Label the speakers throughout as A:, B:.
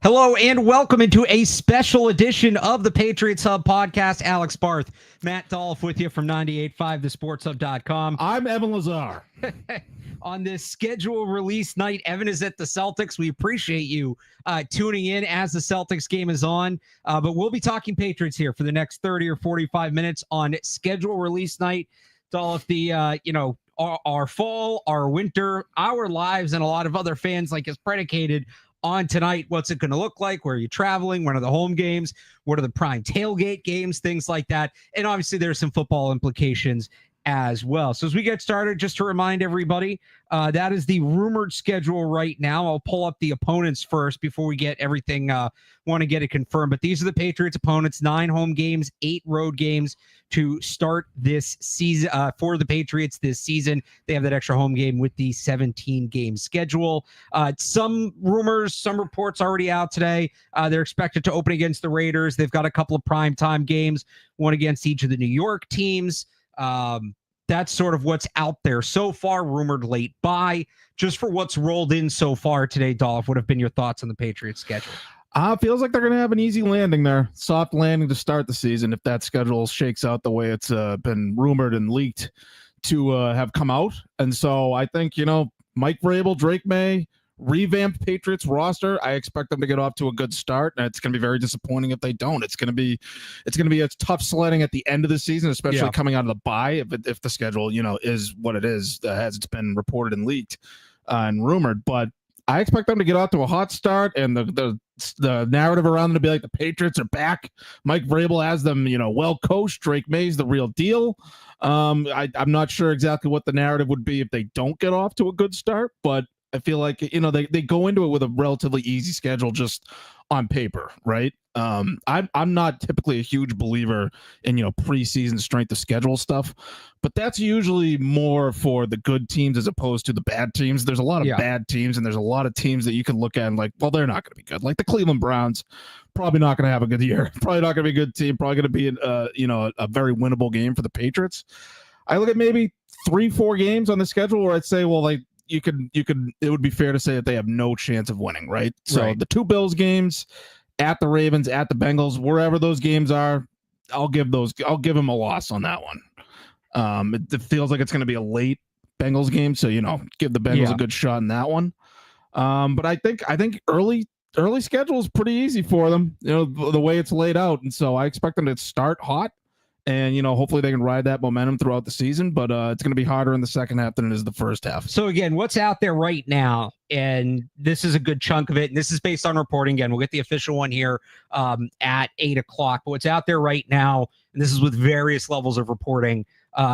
A: Hello and welcome into a special edition of the Patriots Hub Podcast. Alex Barth, Matt Dolloff with you from 98.5 thesportshub.com.
B: I'm Evan Lazar.
A: On this schedule release night, Evan is at the Celtics. We appreciate you tuning in as the Celtics game is on. But we'll be talking Patriots here for the next 30 or 45 minutes on schedule release night. Dolloff, our fall, our winter, our lives, and a lot of other fans is predicated on tonight. What's it going to look like? Where are you traveling? When are the home games? What are the prime tailgate games? Things like that. And obviously there's some football implications as well. So as we get started, just to remind everybody, that is the rumored schedule right now. I'll pull up the opponents first before we get everything, want to get it confirmed. But these are the Patriots opponents, 9 home games, 8 road games to start this season for the Patriots this season. They have that extra home game with the 17-game schedule. Some rumors, some reports already out today. They're expected to open against the Raiders. They've got a couple of primetime games, one against each of the New York teams. That's sort of what's out there so far, rumored late buy. Just for what's rolled in so far today, Dolph, what have been your thoughts on the Patriots schedule?
B: Feels like they're going to have an easy landing there. Soft landing to start the season if that schedule shakes out the way it's been rumored and leaked to have come out. And so I think, Mike Vrabel, Drake May, revamped Patriots roster. I expect them to get off to a good start, and it's going to be very disappointing if they don't. It's going to be a tough sledding at the end of the season, especially coming out of the bye. If the schedule, is what it is, as it's been reported and leaked and rumored. But I expect them to get off to a hot start, and the narrative around them to be like the Patriots are back. Mike Vrabel has them, well coached. Drake May's the real deal. I'm not sure exactly what the narrative would be if they don't get off to a good start, but I feel like, they go into it with a relatively easy schedule just on paper, right? I'm not typically a huge believer in, preseason strength of schedule stuff, but that's usually more for the good teams as opposed to the bad teams. There's a lot of bad teams, and there's a lot of teams that you can look at and they're not going to be good. Like the Cleveland Browns, probably not going to have a good year. Probably not going to be a good team. Probably going to be a very winnable game for the Patriots. I look at maybe 3-4 games on the schedule where I'd say, you could it would be fair to say that they have no chance of winning, right? So the 2 Bills games, at the Ravens, at the Bengals, wherever those games are, I'll give them a loss on that one. It feels like it's going to be a late Bengals game, so give the Bengals a good shot in that one. But I think early schedule is pretty easy for them, the way it's laid out, and so I expect them to start hot. And, hopefully they can ride that momentum throughout the season, but it's going to be harder in the second half than it is the first half.
A: So, again, what's out there right now, and this is a good chunk of it, and this is based on reporting. Again, we'll get the official one here at 8 o'clock. But what's out there right now, and this is with various levels of reporting,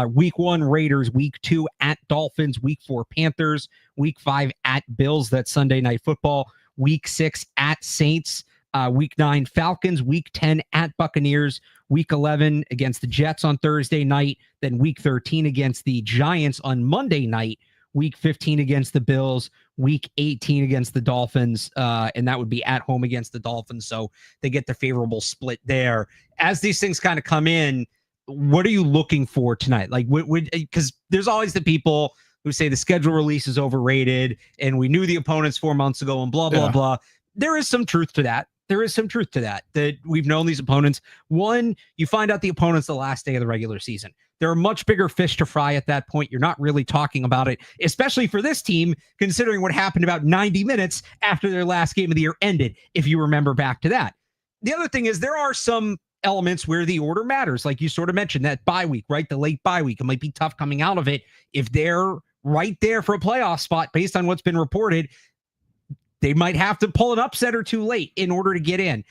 A: Week 1 Raiders, Week 2 at Dolphins, Week 4 Panthers, Week 5 at Bills, that's Sunday Night Football, Week 6 at Saints, Week 9 Falcons, Week 10 at Buccaneers, Week 11 against the Jets on Thursday night, then Week 13 against the Giants on Monday night, Week 15 against the Bills, Week 18 against the Dolphins, and that would be at home against the Dolphins, so they get the favorable split there. As these things kind of come in, what are you looking for tonight? Because there's always the people who say the schedule release is overrated, and we knew the opponents 4 months ago, and blah, blah, blah. There is some truth to that. That we've known these opponents. One, you find out the opponents the last day of the regular season. There are much bigger fish to fry at that point. You're not really talking about it, especially for this team, considering what happened about 90 minutes after their last game of the year ended, if you remember back to that. The other thing is there are some elements where the order matters, like you sort of mentioned, that bye week, right? The late bye week. It might be tough coming out of it. If they're right there for a playoff spot based on what's been reported, they might have to pull an upset or two late in order to get in.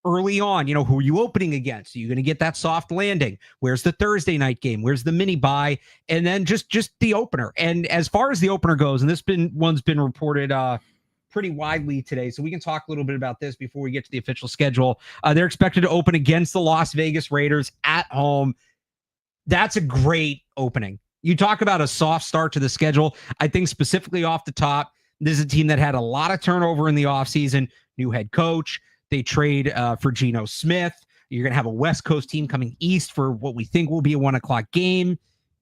A: Early on, who are you opening against? Are you going to get that soft landing? Where's the Thursday night game? Where's the mini bye? And then just the opener. And as far as the opener goes, and one's been reported pretty widely today, so we can talk a little bit about this before we get to the official schedule. They're expected to open against the Las Vegas Raiders at home. That's a great opening. You talk about a soft start to the schedule. I think specifically off the top, this is a team that had a lot of turnover in the offseason. New head coach. They trade for Geno Smith. You're going to have a West Coast team coming east for what we think will be a 1 o'clock game. You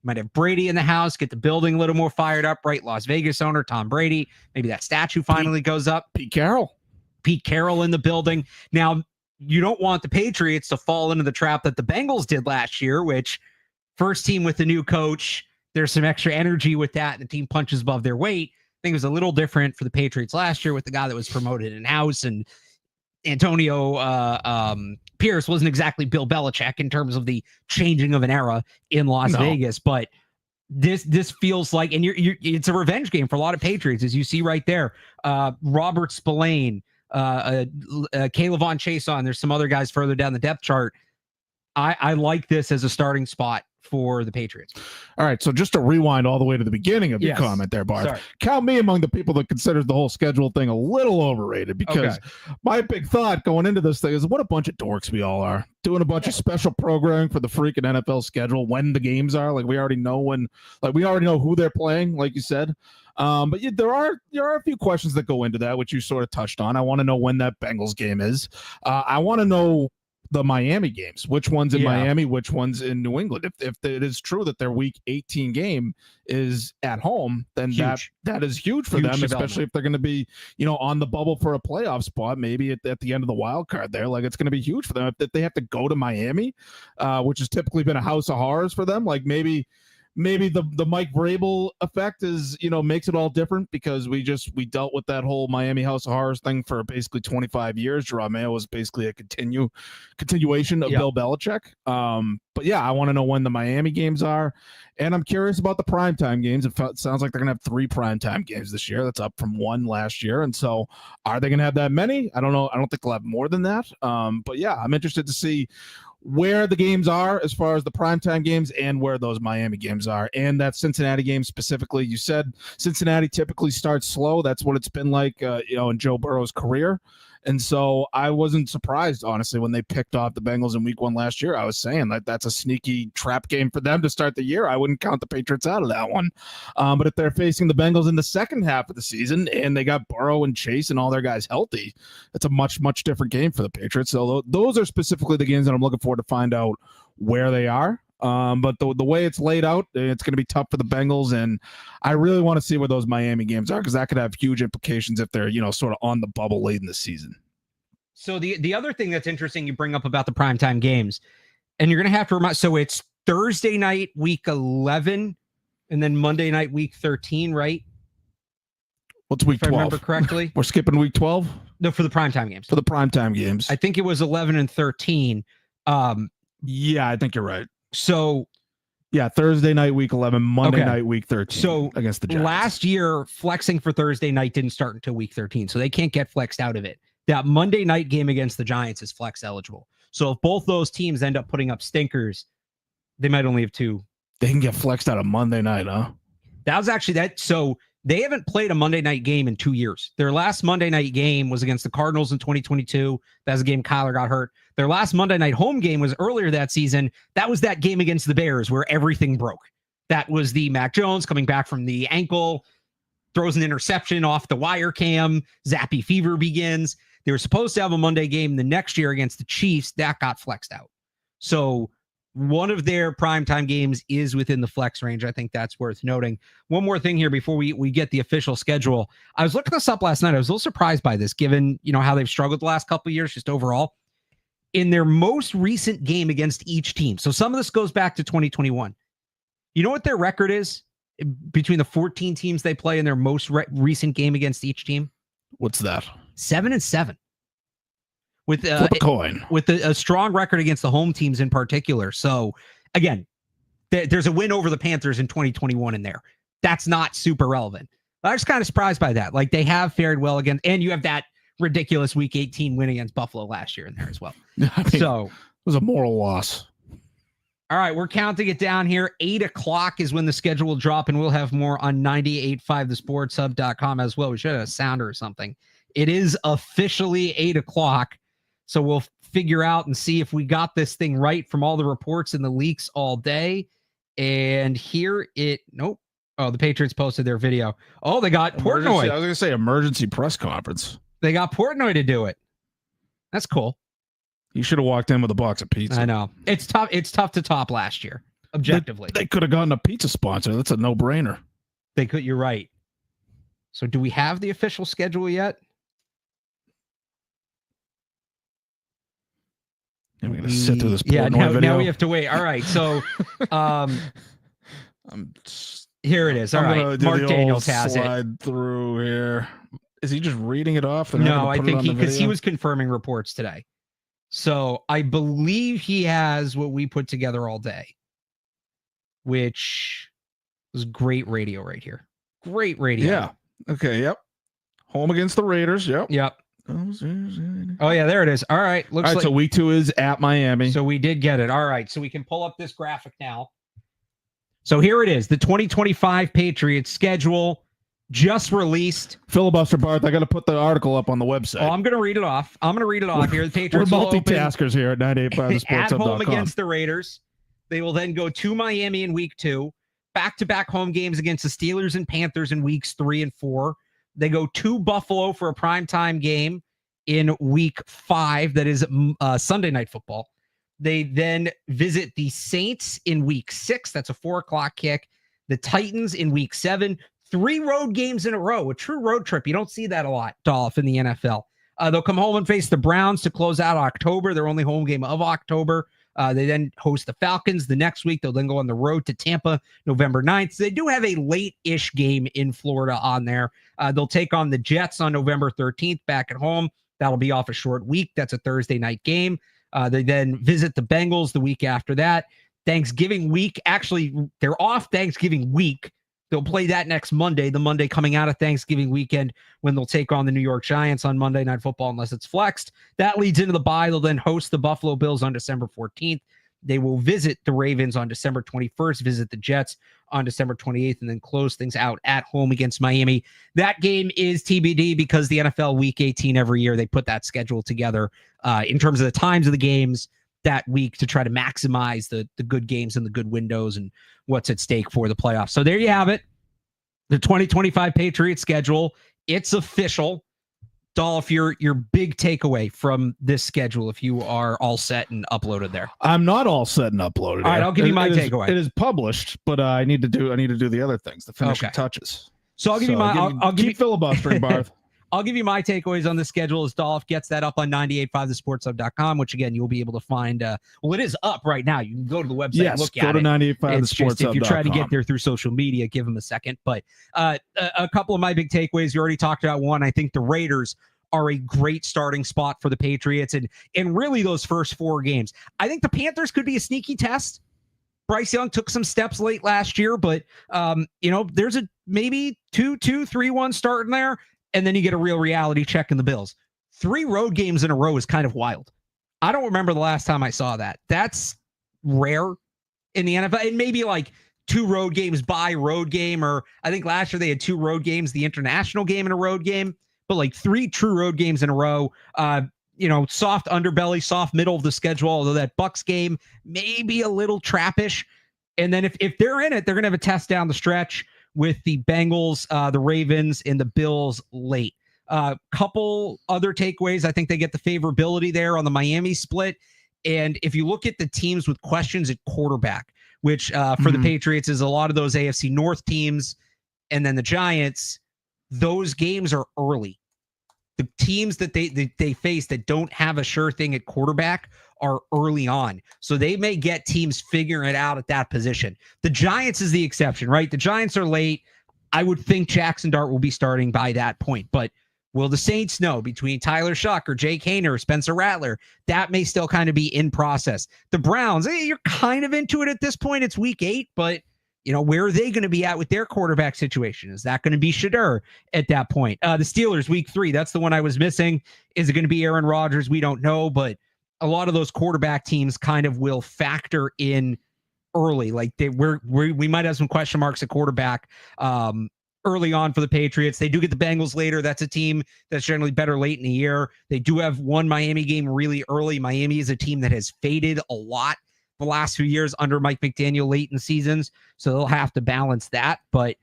A: might have Brady in the house, get the building a little more fired up, right? Las Vegas owner, Tom Brady. Maybe that statue finally goes up.
B: Pete Carroll.
A: Pete Carroll in the building. Now, you don't want the Patriots to fall into the trap that the Bengals did last year, which first team with the new coach, there's some extra energy with that, and the team punches above their weight. I think it was a little different for the Patriots last year with the guy that was promoted in-house, and Antonio Pierce wasn't exactly Bill Belichick in terms of the changing of an era in Las Vegas, but this feels like, and it's a revenge game for a lot of Patriots, as you see right there. Robert Spillane, Caleb Chase on. There's some other guys further down the depth chart. I like this as a starting spot for the Patriots.
B: All right, so just to rewind all the way to the beginning of your comment there, Barth. Sorry. Count me among the people that considers the whole schedule thing a little overrated, because my big thought going into this thing is what a bunch of dorks we all are, doing a bunch of special programming for the freaking NFL schedule when the games are. Like, we already know who they're playing, like you said. But there are a few questions that go into that, which you sort of touched on. I want to know when that Bengals game is. I want to know the Miami games, which one's in Miami, which one's in New England. If it is true that their week 18 game is at home, then that is huge for them, especially if they're going to be, on the bubble for a playoff spot, maybe at the end of the wild card there. Like, it's going to be huge for them if they have to go to Miami, which has typically been a house of horrors for them. Like, maybe the Mike Vrabel effect is, makes it all different, because we dealt with that whole Miami House of Horrors thing for basically 25 years. Jerome Mayo was basically a continuation of Bill Belichick. But yeah, I want to know when the Miami games are, and I'm curious about the primetime games. It sounds like they're gonna have 3 primetime games this year. That's up from 1 last year. And so, are they gonna have that many? I don't know. I don't think they'll have more than that. But yeah, I'm interested to see where the games are as far as the primetime games and where those Miami games are. And that Cincinnati game specifically, you said Cincinnati typically starts slow. That's what it's been like, in Joe Burrow's career. And so I wasn't surprised, honestly, when they picked off the Bengals in week 1 last year. I was saying that that's a sneaky trap game for them to start the year. I wouldn't count the Patriots out of that one. But if they're facing the Bengals in the second half of the season and they got Burrow and Chase and all their guys healthy, it's a much, much different game for the Patriots. So those are specifically the games that I'm looking forward to find out where they are. But the way it's laid out, it's going to be tough for the Bengals, and I really want to see where those Miami games are, because that could have huge implications if they're, sort of on the bubble late in the season.
A: So the other thing that's interesting you bring up about the primetime games, and you're going to have to remind, so it's Thursday night, week 11, and then Monday night, week 13, right?
B: What's week 12?
A: If I remember correctly.
B: We're skipping week 12?
A: No, for the primetime games.
B: For the primetime games.
A: I think it was 11 and 13.
B: Yeah, I think you're right.
A: So,
B: yeah, Thursday night, week 11, Monday night, week 13.
A: So
B: against the Giants.
A: Last year, flexing for Thursday night didn't start until week 13, so they can't get flexed out of it. That Monday night game against the Giants is flex eligible. So if both those teams end up putting up stinkers, they might only have 2.
B: They can get flexed out of Monday night, huh?
A: That was actually that. So they haven't played a Monday night game in 2 years. Their last Monday night game was against the Cardinals in 2022. That was a game Kyler got hurt. Their last Monday night home game was earlier that season. That was that game against the Bears where everything broke. That was the Mac Jones coming back from the ankle, throws an interception off the wire cam, zappy fever begins. They were supposed to have a Monday game the next year against the Chiefs. That got flexed out. So one of their primetime games is within the flex range. I think that's worth noting. One more thing here before we get the official schedule. I was looking this up last night. I was a little surprised by this, given how they've struggled the last couple of years, just overall. In their most recent game against each team. So some of this goes back to 2021. You know what their record is between the 14 teams they play in their most recent game against each team?
B: What's that?
A: 7-7. With
B: flip a coin.
A: With a strong record against the home teams in particular. So again, there's a win over the Panthers in 2021 in there. That's not super relevant. I was kind of surprised by that. Like, they have fared well against, and you have that ridiculous week 18 win against Buffalo last year in there as well. So
B: it was a moral loss.
A: All right, we're counting it down here. 8:00 is when the schedule will drop, and we'll have more on 98.5thesportshub.com as well. We should have a sounder or something. It is officially 8:00, so we'll figure out and see if we got this thing right from all the reports and the leaks all day. And nope. Oh, the Patriots posted their video. Oh, they got Portnoy.
B: I was going to say emergency press conference.
A: They got Portnoy to do it. That's cool.
B: You should have walked in with a box of pizza.
A: I know. It's tough. It's tough to top last year, objectively.
B: They could have gotten a pizza sponsor. That's a no-brainer.
A: They could. You're right. So do we have the official schedule yet?
B: I'm going to sit through this
A: Yeah,
B: Portnoy video.
A: now we have to wait. All right, so here it is. All right, Mark Daniels has it.
B: Slide through here. Is he just reading it off?
A: No, I think because he was confirming reports today. So I believe he has what we put together all day, which was great radio right here. Great radio.
B: Yeah. Okay. Yep. Home against the Raiders. Yep.
A: Oh yeah, there it is. All right.
B: All right. So week 2 is at Miami.
A: So we did get it. All right. So we can pull up this graphic now. So here it is. The 2025 Patriots schedule just released.
B: Filibuster, Barth. I got to put the article up on the website.
A: Oh, I'm going to read it off. Here. The Patriots
B: We're multitaskers here at 98.5thesportshub.com.
A: At home against the Raiders. They will then go to Miami in week 2. Back-to-back home games against the Steelers and Panthers in weeks 3 and 4. They go to Buffalo for a primetime game in week 5. That is Sunday Night Football. They then visit the Saints in week 6. That's a 4:00 kick. The Titans in week 7. 3 road games in a row. A true road trip. You don't see that a lot, Dolph, in the NFL. They'll come home and face the Browns to close out October, their only home game of October. They then host the Falcons the next week. They'll then go on the road to Tampa November 9th. So they do have a late-ish game in Florida on there. They'll take on the Jets on November 13th back at home. That'll be off a short week. That's a Thursday night game. They then visit the Bengals the week after that. Thanksgiving week. Actually, they're off Thanksgiving week. They'll play that next Monday, the Monday coming out of Thanksgiving weekend, when they'll take on the New York Giants on Monday Night Football, unless it's flexed. That leads into the bye. They'll then host the Buffalo Bills on December 14th. They will visit the Ravens on December 21st, visit the Jets on December 28th, and then close things out at home against Miami. That game is TBD because the NFL Week 18 every year, they put that schedule together in terms of the times of the games that week to try to maximize the good games and the good windows and what's at stake for the playoffs. So there you have it. The 2025 Patriots schedule. It's official. Dolph, your big takeaway from this schedule, if you are all set and uploaded there.
B: I'm not all set and uploaded.
A: All right, I'll give you my takeaway.
B: It is published, but I need to do the other things, the finishing touches.
A: So I'll give you my. I'll give you
B: filibustering, Barth.
A: I'll give you my takeaways on the schedule as Dolph gets that up on 98.5thesportshub.com, which again, you'll be able to find. Well, it is up right now. You can go to the website and look at it.
B: Go to 98.5thesportshub.com.
A: If you try to get there through social media, give them a second. But a couple of my big takeaways, you already talked about one. I think the Raiders are a great starting spot for the Patriots and really those first 4 games. I think the Panthers could be a sneaky test. Bryce Young took some steps late last year, but there's a maybe 2-3-1 start in there. And then you get a real reality check in the Bills. 3 road games in a row is kind of wild. I don't remember the last time I saw that. That's rare in the NFL. And maybe like 2 road games by road game, or I think last year they had 2 road games, the international game and a road game, but like 3 true road games in a row. Soft underbelly, soft middle of the schedule, although that Bucs game maybe a little trappish. And then if they're in it, they're going to have a test down the stretch with the Bengals, the Ravens, and the Bills late. Couple other takeaways. I think they get the favorability there on the Miami split. And if you look at the teams with questions at quarterback, which for the Patriots is a lot of those AFC North teams, and then the Giants, those games are early. The teams that they face that don't have a sure thing at quarterback are early on. So they may get teams figuring it out at that position. The Giants is the exception, right? The Giants are late. I would think Jackson Dart will be starting by that point. But will the Saints know between Tyler Shuck or Jake Haener or Spencer Rattler? That may still kind of be in process. The Browns, you're kind of into it at this point. It's week 8, but where are they going to be at with their quarterback situation? Is that going to be Shadur at that point? The Steelers, week 3, that's the one I was missing. Is it going to be Aaron Rodgers? We don't know, but a lot of those quarterback teams kind of will factor in early. Like we might have some question marks at quarterback early on for the Patriots. They do get the Bengals later. That's a team that's generally better late in the year. They do have one Miami game really early. Miami is a team that has faded a lot the last few years under Mike McDaniel late in seasons. So they'll have to balance that, but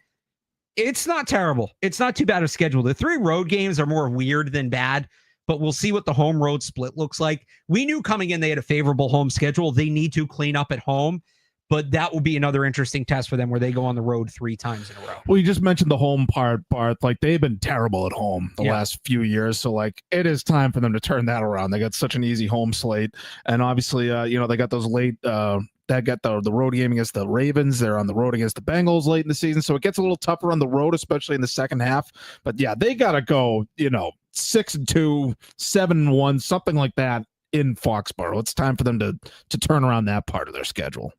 A: it's not terrible. It's not too bad a schedule. The 3 road games are more weird than bad, but we'll see what the home road split looks like. We knew coming in they had a favorable home schedule. They need to clean up at home, but that will be another interesting test for them where they go on the road 3 times in a row.
B: Well, you just mentioned the home part, Barth. Like, they've been terrible at home the last few years. So, like, it is time for them to turn that around. They got such an easy home slate. And obviously, they got those late that got the road game against the Ravens. They're on the road against the Bengals late in the season. So it gets a little tougher on the road, especially in the second half. But yeah, they got to go, 6-2, 7-1, something like that in Foxborough. It's time for them to turn around that part of their schedule.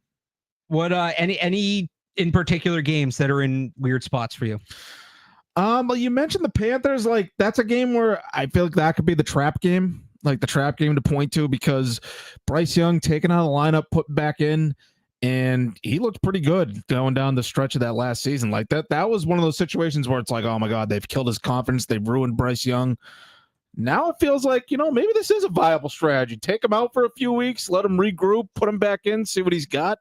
A: What any in particular games that are in weird spots for you?
B: Well, you mentioned the Panthers. Like, that's a game where I feel like that could be the trap game. Like, the trap game to point to, because Bryce Young taken out of the lineup, put back in, and he looked pretty good going down the stretch of that last season. Like, that was one of those situations where it's like, oh my God, they've killed his confidence. They've ruined Bryce Young. Now it feels like, maybe this is a viable strategy. Take him out for a few weeks, let him regroup, put him back in, see what he's got.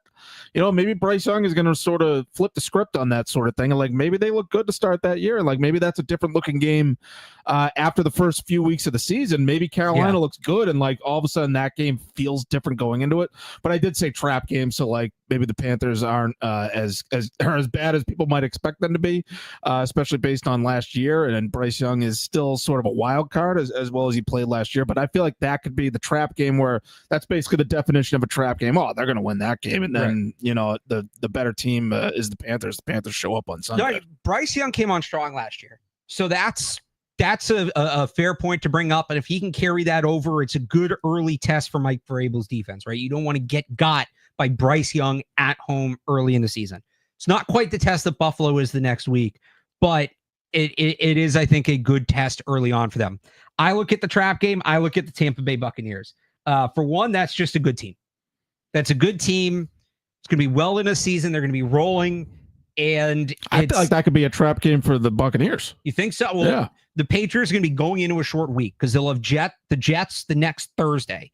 B: Maybe Bryce Young is going to sort of flip the script on that sort of thing. And like, maybe they look good to start that year. And like, maybe that's a different looking game after the first few weeks of the season. Maybe Carolina looks good. And like, all of a sudden that game feels different going into it. But I did say trap game. So like, maybe the Panthers aren't as bad as people might expect them to be, especially based on last year. And Bryce Young is still sort of a wild card as well as he played last year. But I feel like that could be the trap game, where that's basically the definition of a trap game. Oh, they're going to win that game. And then, the better team is the Panthers. The Panthers show up on Sunday.
A: No, Bryce Young came on strong last year. So that's a fair point to bring up. And if he can carry that over, it's a good early test for Mike Vrabel's defense, right? You don't want to get got by Bryce Young at home early in the season. It's not quite the test that Buffalo is the next week, but it is, I think, a good test early on for them. I look at the trap game. I look at the Tampa Bay Buccaneers. For one, that's just a good team. That's a good team. It's going to be well in a season. They're going to be rolling. And
B: I feel like that could be a trap game for the Buccaneers.
A: You think so? Well, the Patriots are going to be going into a short week because they'll have the Jets the next Thursday.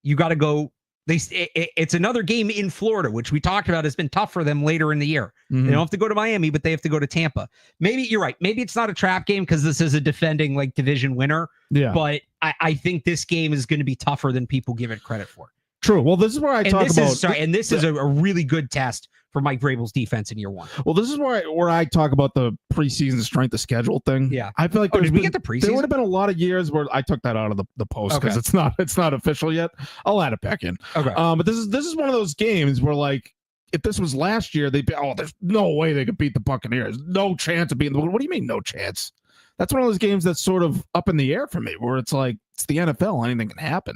A: You got to go. It's another game in Florida, which we talked about has been tough for them later in the year. Mm-hmm. They don't have to go to Miami, but they have to go to Tampa. Maybe you're right. Maybe it's not a trap game because this is a defending division winner. Yeah. But I think this game is going to be tougher than people give it credit for.
B: True. Well, this is where I talk about.
A: This is a really good test for Mike Vrabel's defense in year one.
B: Well, this is where I talk about the preseason strength of schedule thing.
A: Yeah.
B: I feel like
A: did we get the preseason?
B: There would have been a lot of years where I took that out of the post because it's not official yet. I'll add it back in.
A: Okay.
B: But this is one of those games where, like, if this was last year, they'd be, there's no way they could beat the Buccaneers. No chance of beating them. What do you mean, no chance? That's one of those games that's sort of up in the air for me, where it's like, it's the NFL. Anything can happen.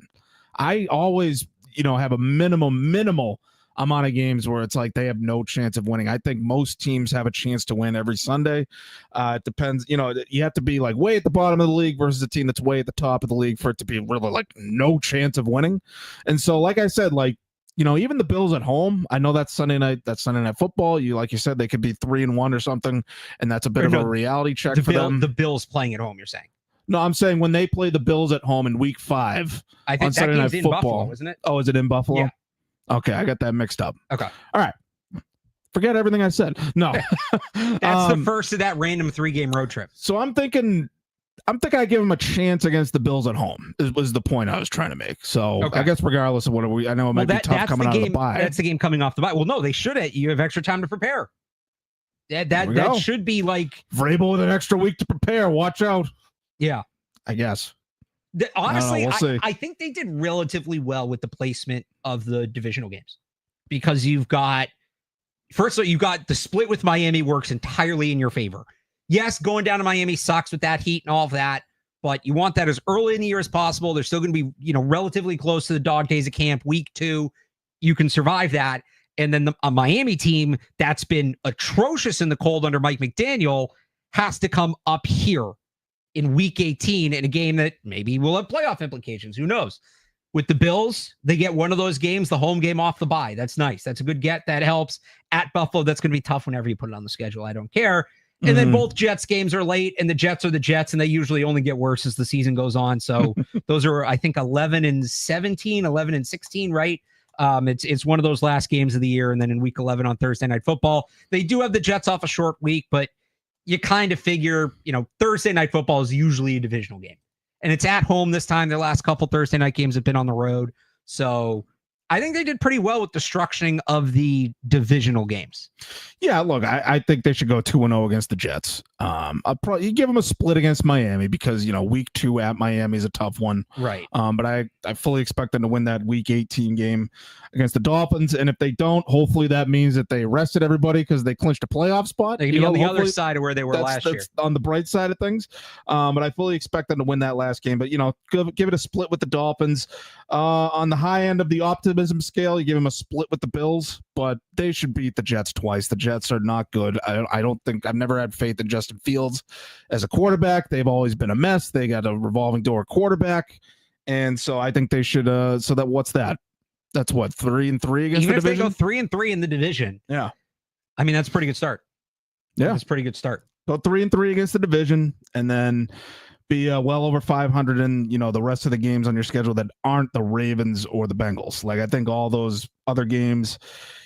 B: I always, have a minimal amount of games where it's like they have no chance of winning. I think most teams have a chance to win every Sunday. It depends. You have to be like way at the bottom of the league versus a team that's way at the top of the league for it to be really like no chance of winning. And so, like I said, like, even the Bills at home, I know that's Sunday night football. Like you said, they could be 3-1 or something. And that's a bit of a reality check for them.
A: The Bills playing at home, you're saying?
B: No, I'm saying when they play the Bills at home in week 5
A: I think
B: on Sunday Night Football,
A: Buffalo, isn't it?
B: Oh, is it in Buffalo?
A: Yeah.
B: Okay, I got that mixed up.
A: Okay.
B: All right. Forget everything I said. No.
A: That's the first of that random 3-game road trip.
B: So I'm thinking I give them a chance against the Bills at home. Was the point I was trying to make. So I guess regardless of what I know it might be tough coming out of the bye.
A: That's the game coming off the bye. Well, no, they should. You have extra time to prepare. That should be like
B: Vrabel with an extra week to prepare. Watch out.
A: Yeah.
B: I guess.
A: Honestly, I think they did relatively well with the placement of the divisional games because you've got the split with Miami works entirely in your favor. Yes, going down to Miami sucks with that heat and all of that, but you want that as early in the year as possible. They're still going to be, relatively close to the dog days of camp. Week 2, you can survive that. And then a Miami team that's been atrocious in the cold under Mike McDaniel has to come up here in week 18 in a game that maybe will have playoff implications. Who knows? With the Bills, they get one of those games, the home game off the bye. That's nice. That's a good get. That helps. At Buffalo, that's going to be tough whenever you put it on the schedule. I don't care. And then both Jets games are late, and the Jets are the Jets, and they usually only get worse as the season goes on. So those are, I think, 11-17, 11-16, right? It's one of those last games of the year, and then in week 11 on Thursday Night Football, they do have the Jets off a short week, but you kind of figure, Thursday Night Football is usually a divisional game. And it's at home this time. Their last couple Thursday night games have been on the road. So I think they did pretty well with the structuring of the divisional games.
B: Yeah, look, I think they should go 2-0 against the Jets. I'll probably give them a split against Miami because, week 2 at Miami is a tough one.
A: Right.
B: But I fully expect them to win that week 18 game against the Dolphins. And if they don't, hopefully that means that they rested everybody because they clinched a playoff spot.
A: They can be on the other side of where they were last year.
B: On the bright side of things. But I fully expect them to win that last game. But, give it a split with the Dolphins. On the high end of the optimism scale, you give them a split with the Bills, but they should beat the Jets twice. The Jets are not good. I've never had faith in Justin Fields as a quarterback. They've always been a mess. They got a revolving door quarterback. And so I think they should, what's that? That's what, 3-3 against the division?
A: Even if they go 3-3 in the division.
B: Yeah.
A: I mean, that's a pretty good start.
B: Yeah.
A: That's a pretty good start.
B: Go 3-3 against the division and then be well over 500 in, the rest of the games on your schedule that aren't the Ravens or the Bengals. Like, I think all those other games,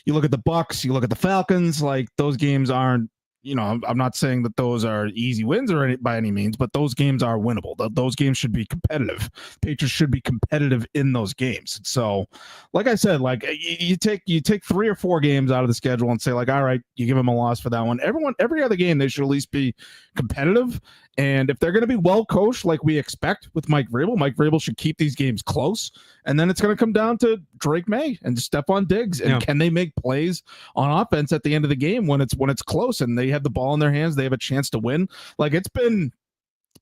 B: you look at the Bucks, you look at the Falcons, like those games aren't, I'm not saying that those are easy wins by any means, but those games are winnable. Those games should be competitive. Patriots should be competitive in those games. So, like I said, like you take 3 or 4 games out of the schedule and say like, all right, you give them a loss for that one. Every other game, they should at least be competitive. And if they're going to be well coached, like we expect with Mike Vrabel should keep these games close. And then it's going to come down to Drake May and Stephon Diggs. And can they make plays on offense at the end of the game when it's close and they have the ball in their hands, they have a chance to win. Like it's been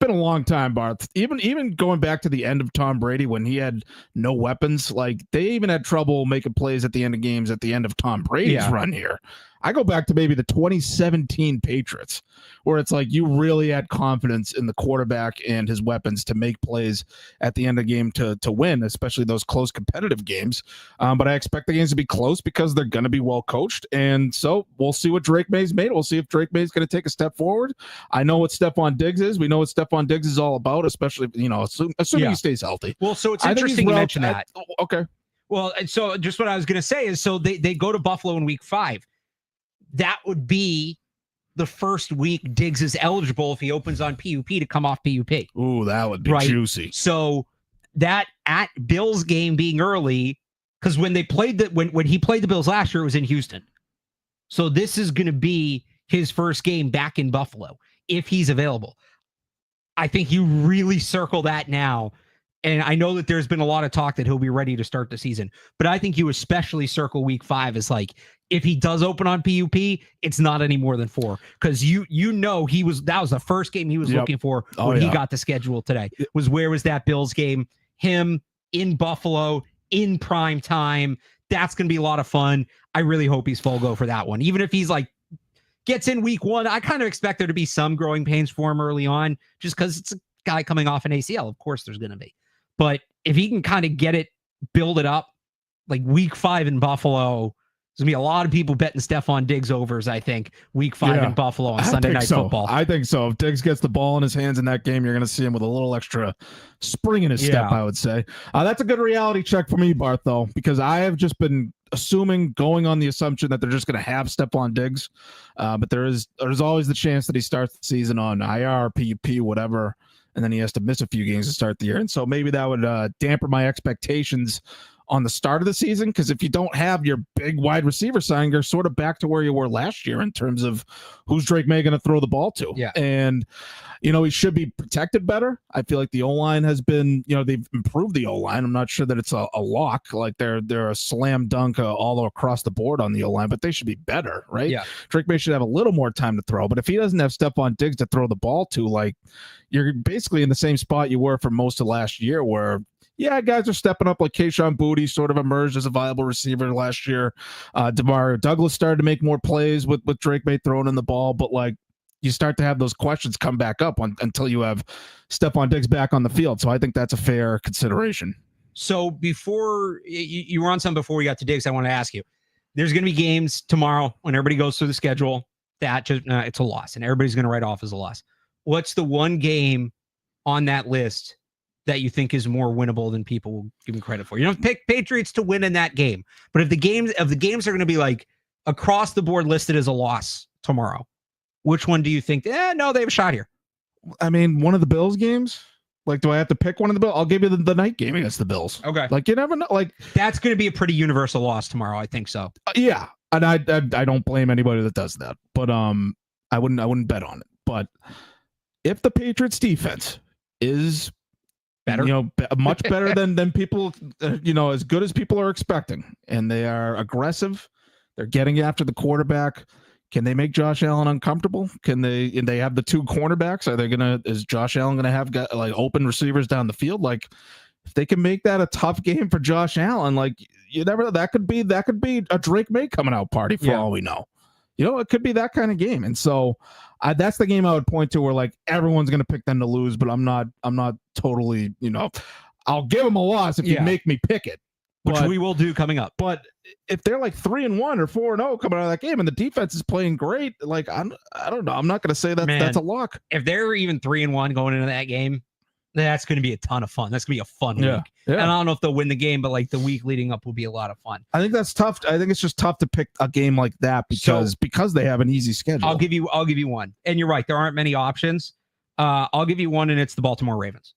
B: a long time, Barth. Even going back to the end of Tom Brady when he had no weapons, like they even had trouble making plays at the end of games at the end of Tom Brady's run here. I go back to maybe the 2017 Patriots, where it's like you really had confidence in the quarterback and his weapons to make plays at the end of the game to win, especially those close competitive games. But I expect the games to be close because they're going to be well coached. And so we'll see what Drake May's made. We'll see if Drake May's going to take a step forward. I know what Stephon Diggs is. We know what Stephon Diggs is all about, especially, assuming he stays healthy.
A: Well, so it's interesting you mention that.
B: Okay.
A: Well, so just what I was going to say is, so they go to Buffalo in week 5. That would be the first week Diggs is eligible if he opens on PUP to come off PUP.
B: Ooh, that would be juicy.
A: So that at Bills game being early, because when he played the Bills last year, it was in Houston. So this is going to be his first game back in Buffalo if he's available. I think you really circle that now. And I know that there's been a lot of talk that he'll be ready to start the season, but I think you especially circle week 5 as like, if he does open on PUP, it's not any more than 4 because that was the first game he was looking for when he got the schedule today. Where was that Bills game? Him in Buffalo in prime time. That's going to be a lot of fun. I really hope he's full go for that one. Even if he's like gets in week 1, I kind of expect there to be some growing pains for him early on, just because it's a guy coming off an ACL. Of course, there's going to be. But if he can kind of build it up, like week 5 in Buffalo, there's going to be a lot of people betting Stephon Diggs overs, I think, week 5 in Buffalo on Sunday Night Football.
B: I think so. If Diggs gets the ball in his hands in that game, you're going to see him with a little extra spring in his step, I would say. That's a good reality check for me, Barth, though, because I have just been going on the assumption that they're just going to have Stephon Diggs. But there's always the chance that he starts the season on IR, PUP, whatever, and then he has to miss a few games to start the year. And so maybe that would dampen my expectations on the start of the season, because if you don't have your big wide receiver signing, you're sort of back to where you were last year in terms of who's Drake May going to throw the ball to.
A: Yeah.
B: And, he should be protected better. I feel like the O-line has been, they've improved the O-line. I'm not sure that it's a lock, like they're a slam dunk all across the board on the O-line, but they should be better, right?
A: Yeah.
B: Drake May should have a little more time to throw, but if he doesn't have Stephon Diggs to throw the ball to, like, you're basically in the same spot you were for most of last year where, guys are stepping up, like Kayshon Boutte sort of emerged as a viable receiver last year. DeMar Douglas started to make more plays with Drake May throwing in the ball, but like you start to have those questions come back up until you have Stephon Diggs back on the field. So I think that's a fair consideration.
A: So before you were on something before we got to Diggs, I want to ask you, there's going to be games tomorrow when everybody goes through the schedule that just it's a loss and everybody's going to write off as a loss. What's the one game on that list that you think is more winnable than people will give him credit for? You don't pick Patriots to win in that game, but if the games are going to be like across the board listed as a loss tomorrow, which one do you think? No, they have a shot here.
B: I mean, one of the Bills games. Like, do I have to pick one of the Bills? I'll give you the night game against the Bills.
A: Okay.
B: Like, you never know. Like,
A: that's going to be a pretty universal loss tomorrow. I think so.
B: Yeah. And I don't blame anybody that does that, but I wouldn't bet on it. But if the Patriots defense is
A: better,
B: much better than people, as good as people are expecting, and they are aggressive, they're getting after the quarterback. Can they make Josh Allen uncomfortable? And they have the two cornerbacks? Is Josh Allen gonna have open receivers down the field? Like, if they can make that a tough game for Josh Allen, like, you never know, that could be a Drake May coming out party for all we know. It could be that kind of game. And so that's the game I would point to where, like, everyone's going to pick them to lose, but I'm not totally, I'll give them a loss if you make me pick it.
A: Which we will do coming up.
B: But if they're like 3-1 or 4-0 coming out of that game and the defense is playing great, like, I don't know. I'm not going to say that's a lock.
A: If they're even 3-1 going into that game, that's going to be a ton of fun. That's going to be a fun week. Yeah. And I don't know if they'll win the game, but like the week leading up will be a lot of fun.
B: I think that's tough. I think it's just tough to pick a game like that because they have an easy schedule.
A: I'll give you one. And you're right. There aren't many options. I'll give you one, and it's the Baltimore Ravens.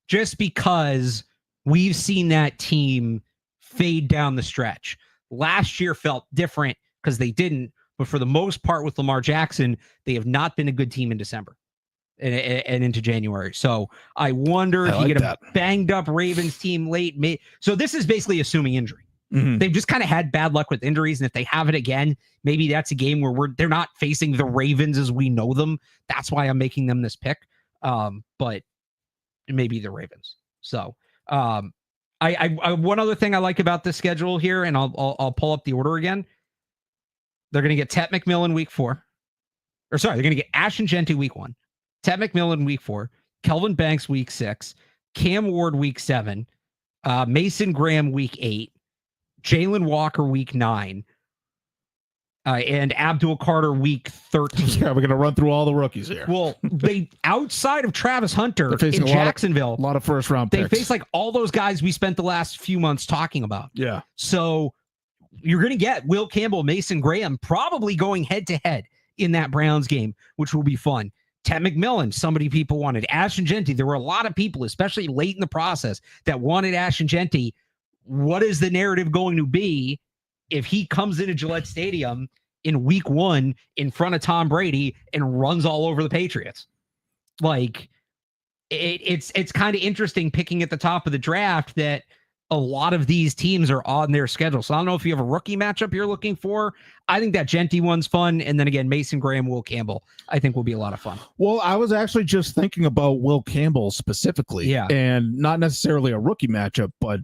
A: Just because we've seen that team fade down the stretch. Last year felt different because they didn't, but for the most part with Lamar Jackson, they have not been a good team in December and into January. So I wonder if you get a banged up Ravens team late. So this is basically assuming injury. Mm-hmm. They've just kind of had bad luck with injuries. And if they have it again, maybe that's a game where they're not facing the Ravens as we know them. That's why I'm making them this pick. But maybe the Ravens. So I one other thing I like about this schedule here, and I'll pull up the order again. They're going to get Tet McMillan week 4. They're going to get Ashton Jeanty week 1. Ted McMillan week 4, Kelvin Banks week 6, Cam Ward week 7, Mason Graham week 8, Jalen Walker week 9, and Abdul Carter week 13.
B: Yeah, we're gonna run through all the rookies here.
A: Well, they outside of Travis Hunter in Jacksonville,
B: a lot of first round picks.
A: They face like all those guys we spent the last few months talking about.
B: Yeah.
A: So you're gonna get Will Campbell, Mason Graham probably going head to head in that Browns game, which will be fun. Ted McMillan, somebody people wanted. Ashton Jeanty, there were a lot of people, especially late in the process, that wanted Ashton Jeanty. What is the narrative going to be if he comes into Gillette Stadium in week 1 in front of Tom Brady and runs all over the Patriots? Like, it's kind of interesting picking at the top of the draft that a lot of these teams are on their schedule. So I don't know if you have a rookie matchup you're looking for. I think that Jeanty one's fun. And then again, Mason Graham, Will Campbell, I think will be a lot of fun.
B: Well, I was actually just thinking about Will Campbell specifically.
A: Yeah.
B: And not necessarily a rookie matchup, but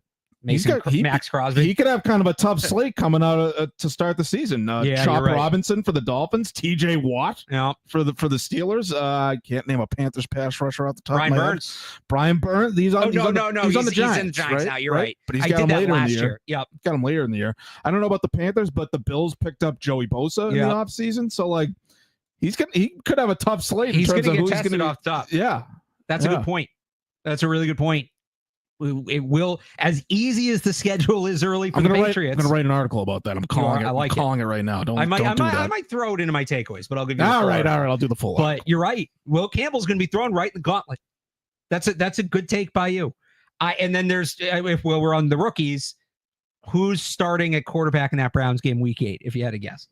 A: Max Crosby.
B: He could have kind of a tough slate coming out to start the season. Chop Robinson for the Dolphins, TJ Watt for the Steelers. I can't name a Panthers pass rusher off the top of my head. Brian Burns. He's on the Giants.
A: He's in the Giants right? Now. You're right.
B: But he's got him later in the year. Yep. Got him later in the year. I don't know about the Panthers, but the Bills picked up Joey Bosa in the offseason. So like he could have a tough slate.
A: He's going to get tested off top.
B: Yeah.
A: That's a good point. That's a really good point. It will, as easy as the schedule is early for the Patriots.
B: I'm going to write an article about that. I'm calling it right now. I
A: might throw it into my takeaways, but I'll give you
B: all right. I'll do the full.
A: But article. You're right. Will Campbell's going to be thrown right in the gauntlet. That's a good take by you. And then there's we're on the rookies. Who's starting at quarterback in that Browns game week 8? If you had to guess.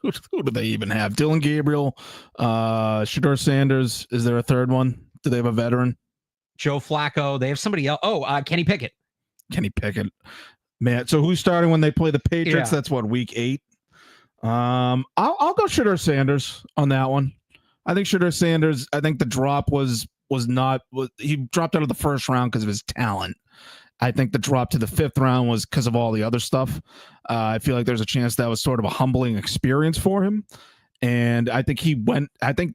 B: Who do they even have? Dylan Gabriel, Shedeur Sanders. Is there a third one? Do they have a veteran?
A: Joe Flacco. They have somebody else. Kenny Pickett.
B: Man. So who's starting when they play the Patriots? Yeah. That's what, week 8. I'll go Shedeur Sanders on that one. I think Shedeur Sanders. I think the drop he dropped out of the first round because of his talent. I think the drop to the 5th round was because of all the other stuff. I feel like there's a chance that was sort of a humbling experience for him. And I think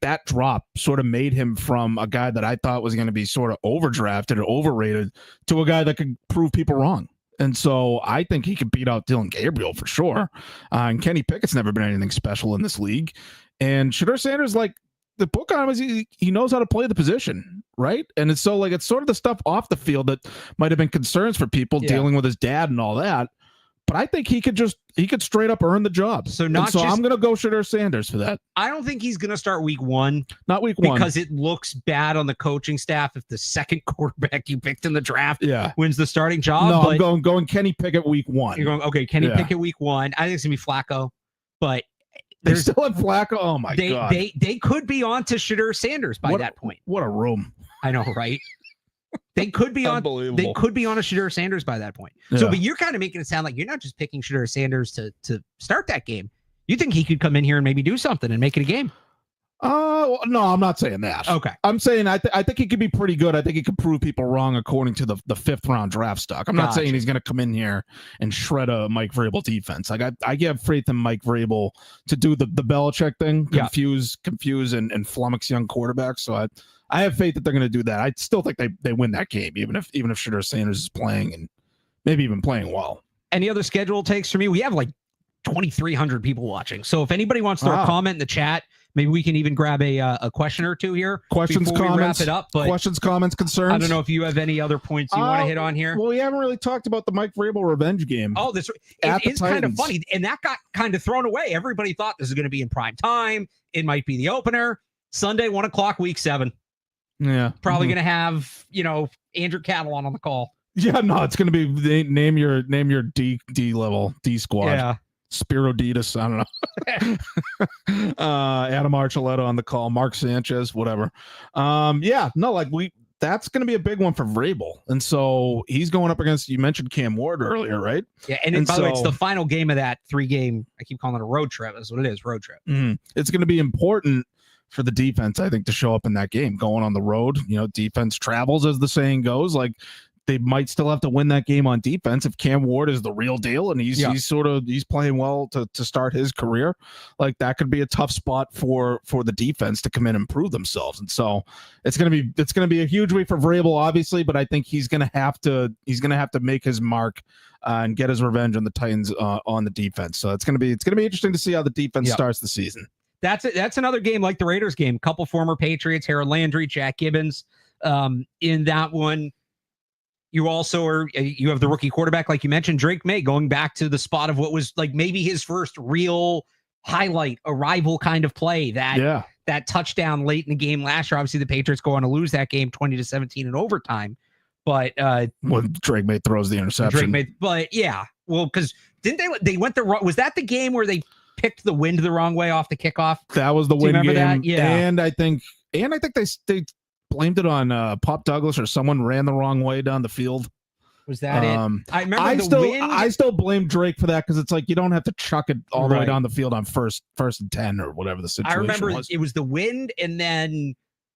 B: that drop sort of made him from a guy that I thought was going to be sort of overdrafted or overrated to a guy that could prove people wrong. And so I think he could beat out Dylan Gabriel for sure. And Kenny Pickett's never been anything special in this league. And Shedeur Sanders, like, the book on him is he knows how to play the position, right? And it's sort of the stuff off the field that might have been concerns for people dealing with his dad and all that. But I think he could straight up earn the job.
A: So I'm going
B: to go Shadur Sanders for that.
A: I don't think he's going to start week 1.
B: Not week 1.
A: Because it looks bad on the coaching staff if the second quarterback you picked in the draft wins the starting job.
B: No, I'm going Kenny Pickett week 1.
A: You're going, okay, Kenny Pickett week 1. I think it's going to be Flacco. But
B: they still have Flacco? Oh, my God.
A: They could be on to Shadur Sanders by that point.
B: What a room.
A: I know, right? They could be on. They could be on a Shadur Sanders by that point. Yeah. So, but you're kind of making it sound like you're not just picking Shadur Sanders to start that game. You think he could come in here and maybe do something and make it a game?
B: No, I'm not saying that.
A: Okay,
B: I'm saying I think he could be pretty good. I think he could prove people wrong according to the 5th round draft stock. I'm not saying he's going to come in here and shred a Mike Vrabel defense. Like I give faith in Mike Vrabel to do the Belichick thing, confuse and flummox young quarterbacks. So I have faith that they're going to do that. I still think they win that game, even if Shadur Sanders is playing and maybe even playing well.
A: Any other schedule takes for me? We have like 2,300 people watching. So if anybody wants to throw a comment in the chat, maybe we can even grab a question or two here.
B: Questions,
A: before
B: comments,
A: we wrap it up. But
B: questions, comments, concerns.
A: I don't know if you have any other points you want to hit on here.
B: Well, we haven't really talked about the Mike Vrabel revenge game.
A: Oh, it is kind of funny, and that got kind of thrown away. Everybody thought this is going to be in prime time. It might be the opener Sunday, 1:00, week 7.
B: Yeah,
A: probably going to have Andrew Catalon on the call.
B: Yeah, no, it's going to be name your D level D squad.
A: Yeah.
B: Spiro Ditas, I don't know. Adam Archuleta on the call, Mark Sanchez, whatever. That's going to be a big one for Vrabel. And so he's going up against, you mentioned Cam Ward earlier, right?
A: Yeah, and by the way, it's the final game of that 3-game, I keep calling it a road trip. That's what it is, road trip.
B: Mm-hmm. It's going to be important for the defense, I think, to show up in that game. Going on the road, defense travels, as the saying goes. Like, they might still have to win that game on defense if Cam Ward is the real deal and he's playing well to start his career. Like, that could be a tough spot for the defense to come in and prove themselves. And so it's gonna be a huge week for Vrabel, obviously, but I think he's gonna have to make his mark and get his revenge on the Titans on the defense. So it's gonna be interesting to see how the defense starts the season.
A: That's it. That's another game like the Raiders game. Couple former Patriots, Harold Landry, Jack Gibbons, in that one. You also you have the rookie quarterback, like you mentioned, Drake May, going back to the spot of what was like maybe his first real highlight, arrival kind of play. That touchdown late in the game last year. Obviously, the Patriots go on to lose that game 20-17 in overtime. But
B: when Drake May throws the interception,
A: because didn't they went the wrong? Was that the game where they picked the wind the wrong way off the kickoff?
B: That was the wind game.
A: That? Yeah,
B: and I think they blamed it on Pop Douglas, or someone ran the wrong way down the field.
A: Was that it? I remember
B: I still blame Drake for that, because it's like you don't have to chuck it all the way down the field on first and 10 or whatever the situation was. I remember
A: it was the wind, and then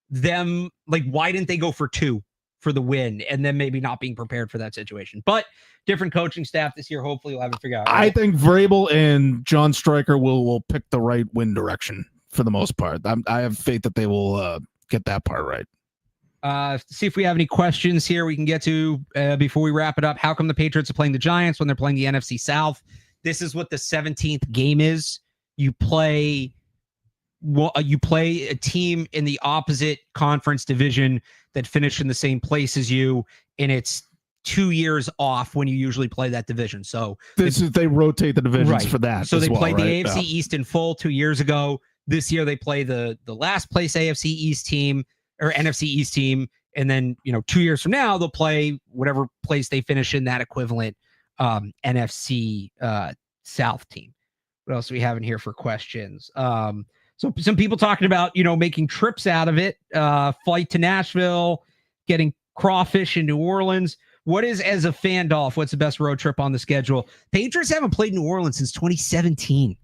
A: them, like, why didn't they go for 2 for the win, and then maybe not being prepared for that situation. But different coaching staff this year. Hopefully we'll have it figured out. Right?
B: I think Vrabel and John Stryker will pick the right wind direction for the most part. I have faith that they will get that part right.
A: See if we have any questions here we can get to before we wrap it up. How come the Patriots are playing the Giants when they're playing the NFC South? This is what the 17th game is. You play a team in the opposite conference division that finished in the same place as you, and it's 2 years off when you usually play that division. So
B: they rotate the divisions for that.
A: So they played the AFC East in full 2 years ago. This year they play the last place AFC East team, or NFC East team, and then 2 years from now they'll play whatever place they finish in that equivalent NFC South team. What else do we have in here for questions? So some people talking about making trips out of it, flight to Nashville, getting crawfish in New Orleans. What is, as a fan, Dolph, what's the best road trip on the schedule? Patriots haven't played New Orleans since 2017.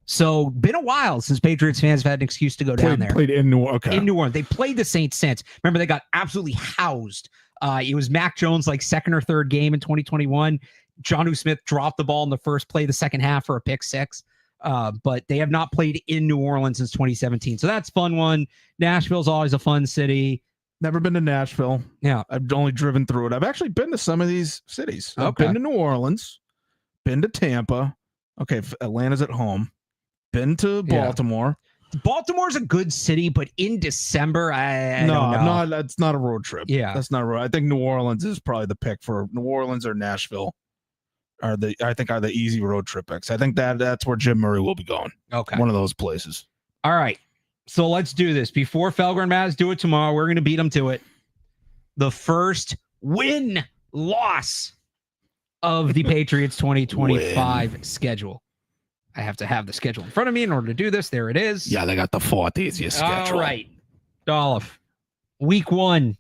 A: So been a while since Patriots fans have had an excuse to go down there.
B: Played in New Orleans.
A: In New Orleans. They played the Saints since. Remember, they got absolutely housed. It was Mac Jones' second or third game in 2021. Jonnu Smith dropped the ball in the first play of the second half for a pick 6. But they have not played in New Orleans since 2017. So that's a fun one. Nashville's always a fun city.
B: Never been to Nashville.
A: Yeah.
B: I've only driven through it. I've actually been to some of these cities. I've
A: Okay.
B: been to New Orleans, been to Tampa. Okay, Atlanta's at home. Been to Baltimore.
A: Baltimore's a good city, but in December, I don't know.
B: No, it's not a road trip.
A: Yeah.
B: That's not a road. I think New Orleans is probably the pick for New Orleans or Nashville. are the easy road trip picks. I think that's where Jim Murray will be going.
A: Okay.
B: One of those places.
A: All right. So let's do this. Before Felger and Maz do it tomorrow, we're going to beat them to it. The first win-loss of the Patriots 2025 schedule. I have to have the schedule in front of me in order to do this. There it is.
B: Yeah, they got the fourth easiest schedule.
A: All right. Dolloff. Week 1,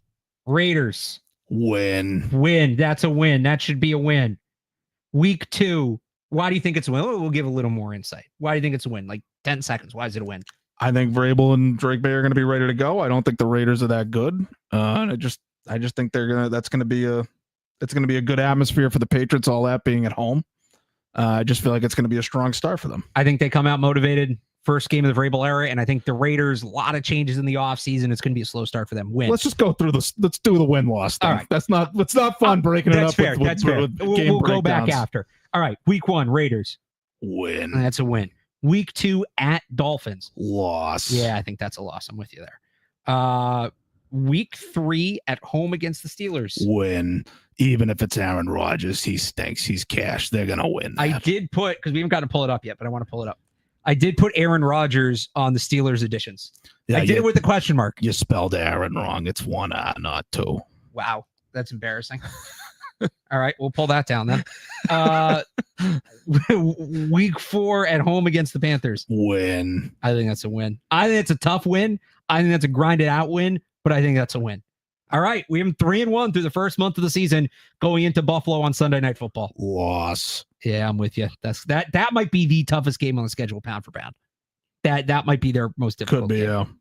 A: Raiders.
B: Win.
A: That's a win. That should be a win. Week 2. Why do you think it's a win? We'll give a little more insight. Why do you think it's a win? Like 10 seconds. Why is it a win?
B: I think Vrabel and Drake May are going to be ready to go. I don't think the Raiders are that good. And I just think it's going to be a good atmosphere for the Patriots, all that being at home. I just feel like it's going to be a strong start for them.
A: I think they come out motivated. First game of the Vrabel era, and I think the Raiders, a lot of changes in the offseason. It's going to be a slow start for them. Win.
B: Let's just go through this. Let's do the win-loss thing.
A: All right.
B: It's not fun breaking it up.
A: That's fair. We'll go back after. All right. Week 1, Raiders.
B: Win.
A: That's a win. Week 2 at Dolphins.
B: Loss.
A: Yeah, I think that's a loss. I'm with you there. Week 3 at home against the Steelers.
B: Win. Even if it's Aaron Rodgers, he stinks. He's cash. They're going to win.
A: I did put, because we haven't gotten to pull it up yet, but I want to pull it up. I did put Aaron Rodgers on the Steelers editions. Yeah, I did it with a question mark.
B: You spelled Aaron wrong. It's 1 R, not 2.
A: Wow. That's embarrassing. All right. We'll pull that down then. Week 4 at home against the Panthers.
B: Win.
A: I think that's a win. I think it's a tough win. I think that's a grinded out win, but I think that's a win. All right. We have 3-1 through the first month of the season going into Buffalo on Sunday Night Football.
B: Loss.
A: Yeah, I'm with you. That might be the toughest game on the schedule, pound for pound. That might be their most difficult.
B: Could be,
A: game.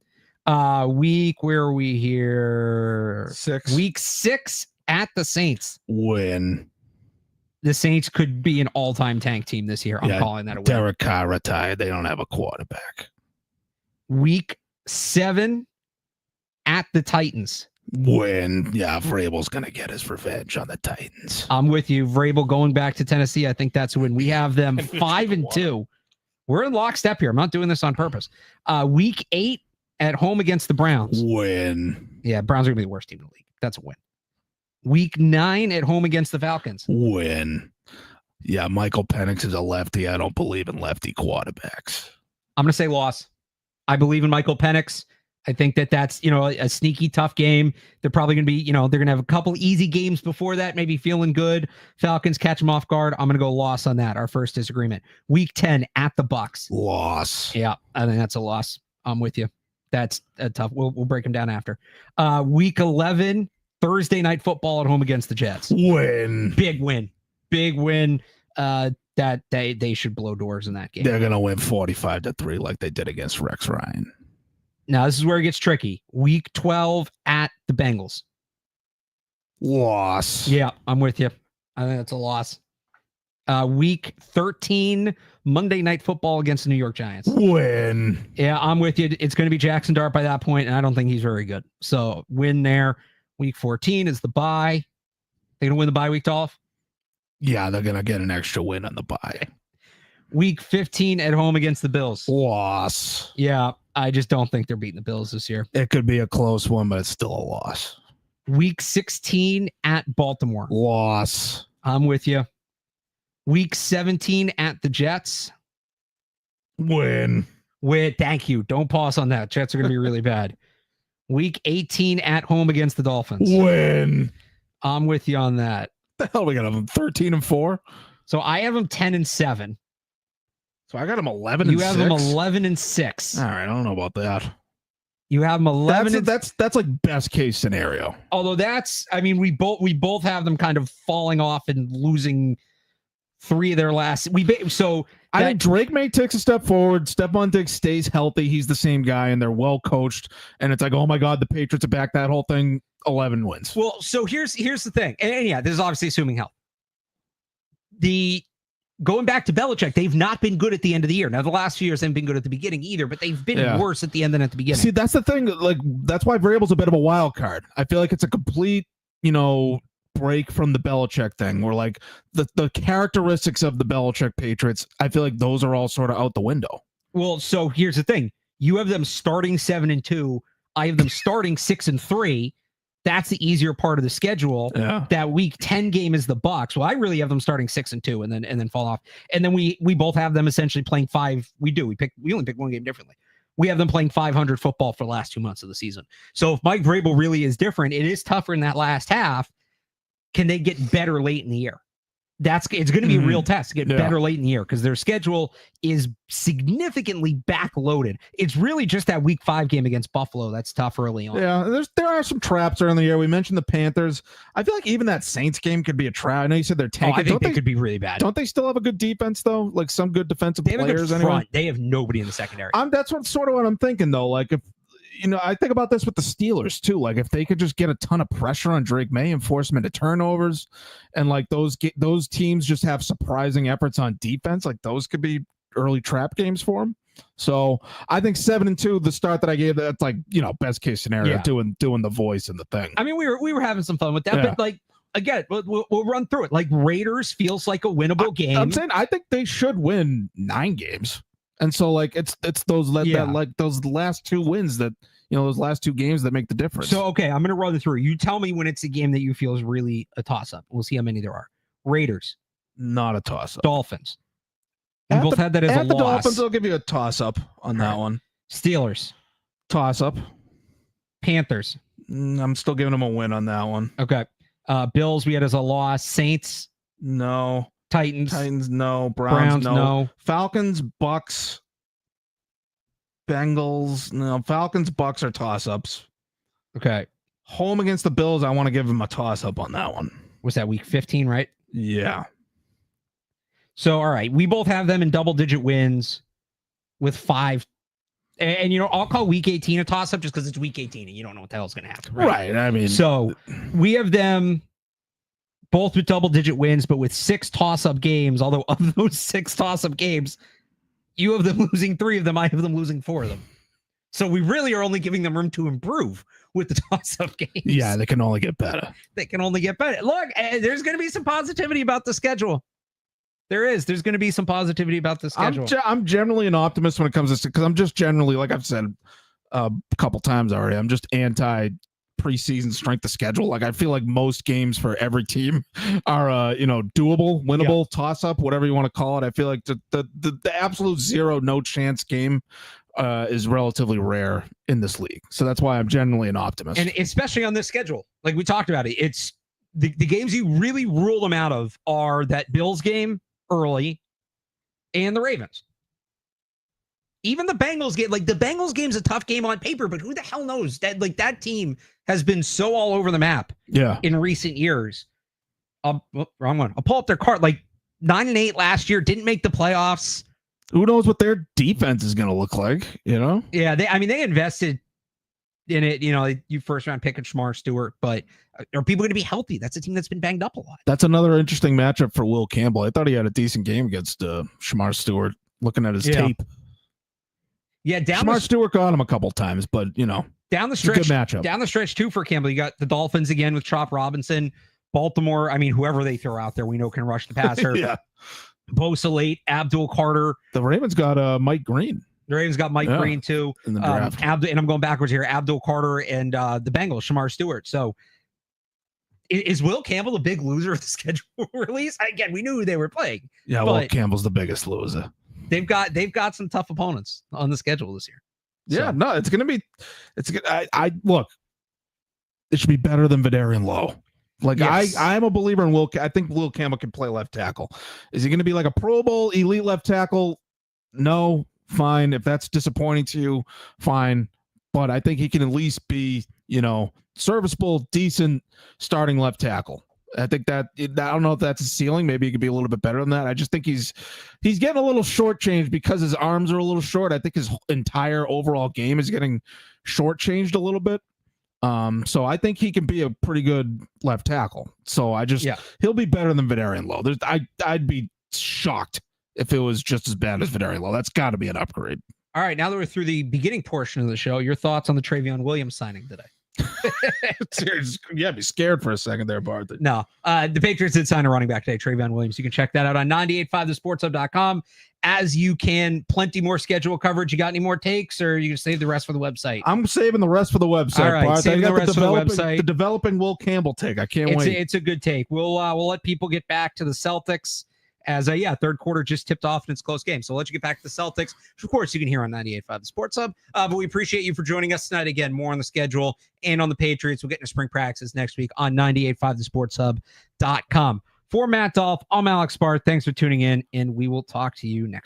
B: yeah.
A: Where are we here?
B: 6.
A: Week 6 at the Saints.
B: Win.
A: The Saints could be an all-time tank team this year. I'm calling that a win.
B: Derek Carr retired. They don't have a quarterback.
A: Week 7 at the Titans.
B: Win. Yeah, Vrabel's going to get his revenge on the Titans.
A: I'm with you. Vrabel going back to Tennessee. I think that's a win. We have them 5-2. We're in lockstep here. I'm not doing this on purpose. Week 8 at home against the Browns.
B: Win.
A: Yeah, Browns are going to be the worst team in the league. That's a win. Week 9 at home against the Falcons.
B: Win. Yeah, Michael Penix is a lefty. I don't believe in lefty quarterbacks.
A: I'm going to say loss. I believe in Michael Penix. I think that's, a sneaky, tough game. They're probably going to be, they're going to have a couple easy games before that, maybe feeling good. Falcons catch them off guard. I'm going to go loss on that. Our first disagreement. Week 10 at the Bucks.
B: Loss.
A: Yeah, I think that's a loss. I'm with you. That's a tough. We'll break them down after. Week 11, Thursday Night Football at home against the Jets.
B: Win.
A: Big win. That they should blow doors in that game.
B: They're going to win 45-3 like they did against Rex Ryan.
A: Now, this is where it gets tricky. Week 12 at the Bengals.
B: Loss.
A: Yeah, I'm with you. I think that's a loss. Week 13, Monday Night Football against the New York Giants.
B: Win.
A: Yeah, I'm with you. It's going to be Jackson Dart by that point, and I don't think he's very good. So, win there. Week 14 is the bye. They're going to win the bye week, Dolph?
B: Yeah, they're going to get an extra win on the bye.
A: Week 15 at home against the Bills.
B: Loss.
A: Yeah, I just don't think they're beating the Bills this year.
B: It could be a close one, but it's still a loss.
A: Week 16 at Baltimore.
B: Loss.
A: I'm with you. Week 17 at the Jets.
B: Win.
A: Thank you. Don't pause on that. Jets are going to be really bad. Week 18 at home against the Dolphins.
B: Win.
A: I'm with you on that.
B: The hell we got them 13-4.
A: So I have them 10-7.
B: So I got them 11-6.
A: You have them 11-6.
B: All right, I don't know about that.
A: You have them 11.
B: That's like best case scenario.
A: Although we both have them kind of falling off and losing 3 of their last.
B: I think Drake May takes a step forward. Stephon Diggs stays healthy. He's the same guy, and they're well coached. And it's like, oh my God, the Patriots are back. That whole thing, 11 wins.
A: Well, so here's the thing, and yeah, this is obviously assuming health. Going back to Belichick, they've not been good at the end of the year. Now, the last few years haven't been good at the beginning either, but they've been worse at the end than at the beginning.
B: See, that's the thing. Like, that's why Vrabel's a bit of a wild card. I feel like it's a complete, break from the Belichick thing, where like the characteristics of the Belichick Patriots, I feel like those are all sort of out the window.
A: Well, so here's the thing. You have them starting 7-2. I have them starting 6-3. That's the easier part of the schedule.
B: Yeah.
A: That week 10 game is the Bucs. Well, I really have them starting 6-2 and then fall off. And then we both have them essentially playing 5. We only pick one game differently. We have them playing 500 football for the last 2 months of the season. So if Mike Vrabel really is different, it is tougher in that last half. Can they get better late in the year? It's going to be a real test to get better late in the year because their schedule is significantly backloaded. It's really just that week 5 game against Buffalo that's tough early on.
B: Yeah, there are some traps early in the year. We mentioned the Panthers. I feel like even that Saints game could be a trap. I know you said they're tanking.
A: I think they could be really bad.
B: Don't they still have a good defense though? Like some good defensive
A: players.
B: They have a good
A: front.
B: Anyway?
A: They have nobody in the secondary.
B: That's sort of what I'm thinking though. Like if I think about this with the Steelers too. Like if they could just get a ton of pressure on Drake May and force him into turnovers, and like those teams just have surprising efforts on defense, like those could be early trap games for him. So I think 7-2, the start that I gave, that's like best case scenario, doing the voice and the thing.
A: I mean, we were having some fun with that, but like again, we'll run through it. Like Raiders feels like a winnable game.
B: I'm saying I think they should win 9 games. And so, like, it's those those last 2 wins that those last 2 games that make the difference.
A: So, okay, I'm gonna run it through. You tell me when it's a game that you feel is really a toss up. We'll see how many there are. Raiders,
B: not a toss up.
A: Dolphins, we both had that as a loss.
B: The Dolphins, I'll give you a toss up on that one.
A: Steelers,
B: toss up.
A: Panthers,
B: I'm still giving them a win on that one.
A: Okay. Bills, we had as a loss. Saints,
B: no.
A: Titans,
B: no. Browns,
A: no.
B: Falcons, Bucks, Bengals, no. Falcons, Bucks are toss-ups.
A: Okay.
B: Home against the Bills, I want to give them a toss-up on that one.
A: Was that week 15, right?
B: Yeah.
A: So, all right. We both have them in double-digit wins with 5. And I'll call week 18 a toss-up just because it's week 18 and you don't know what the hell's going to happen.
B: Right. I mean.
A: So, we have them both with double-digit wins, but with 6 toss-up games. Although of those 6 toss-up games, you have them losing 3 of them. I have them losing 4 of them. So we really are only giving them room to improve with the toss-up games.
B: Yeah, they can only get better.
A: Look, there's going to be some positivity about the schedule. There's going to be some positivity about the schedule.
B: I'm generally an optimist when it comes to because I'm just generally, like I've said a couple times already, I'm just anti preseason strength of schedule. Like I feel like most games for every team are doable, winnable, toss up, whatever you want to call it. I feel like the absolute 0 no chance game is relatively rare in this league. So that's why I'm generally an optimist.
A: And especially on this schedule, like we talked about it's the games you really rule them out of are that Bills game early and the Ravens. Even the Bengals game, like the Bengals game's a tough game on paper, but who the hell knows that team has been so all over the map in recent years. Wrong one. I'll pull up their card. Like 9-8 last year, didn't make the playoffs.
B: Who knows what their defense is going to look like, Yeah,
A: they invested in it, you first round pick of Shamar Stewart, but are people going to be healthy? That's a team that's been banged up a lot.
B: That's another interesting matchup for Will Campbell. I thought he had a decent game against Shamar Stewart, looking at his tape.
A: Yeah,
B: Shamar Stewart got him a couple times, but
A: down the stretch,
B: good matchup.
A: Down the stretch too for Campbell. You got the Dolphins again with Chop Robinson, Baltimore. I mean, whoever they throw out there, we know can rush the passer.
B: Yeah,
A: Bosa late, Abdul Carter.
B: The Ravens got Mike Green.
A: The Ravens got Mike Green too
B: in the draft.
A: And I'm going backwards here. Abdul Carter and the Bengals, Shamar Stewart. So is Will Campbell a big loser of the schedule release? Again, we knew who they were playing.
B: Yeah, Will Campbell's the biggest loser.
A: They've got some tough opponents on the schedule this year.
B: Yeah, no, it's gonna be. It's good. I look. It should be better than Vidarian Lowe. Like yes. I'm a believer in Will. I think Will Campbell can play left tackle. Is he going to be like a Pro Bowl elite left tackle? No, fine. If that's disappointing to you, fine. But I think he can at least be, serviceable, decent starting left tackle. I think that I don't know if that's a ceiling. Maybe he could be a little bit better than that. I just think he's getting a little shortchanged because his arms are a little short. I think his entire overall game is getting shortchanged a little bit. So I think he can be a pretty good left tackle. So he'll be better than Vidarian Lowe. I'd be shocked if it was just as bad as Vidarian Lowe. That's got to be an upgrade.
A: All right, now that we're through the beginning portion of the show, your thoughts on the Travion Williams signing today?
B: Yeah, be scared for a second there, Barth.
A: No, the Patriots did sign a running back today, Trayvon Williams. You can check that out on 985thesportshub.com. As you can, plenty more schedule coverage. You got any more takes, or you can save the rest for the website?
B: I'm saving the rest for the website.
A: All right,
B: Barth.
A: saving the rest for the website.
B: The developing Will Campbell take. I can't wait.
A: It's a good take. We'll let people get back to the Celtics. As third quarter just tipped off and it's a close game. So we'll let you get back to the Celtics, which of course you can hear on 98.5 The Sports Hub. But we appreciate you for joining us tonight. Again, more on the schedule and on the Patriots. We'll get into spring practice next week on 98.5thesportshub.com. For Matt Dolloff, I'm Alex Barth. Thanks for tuning in, and we will talk to you next time.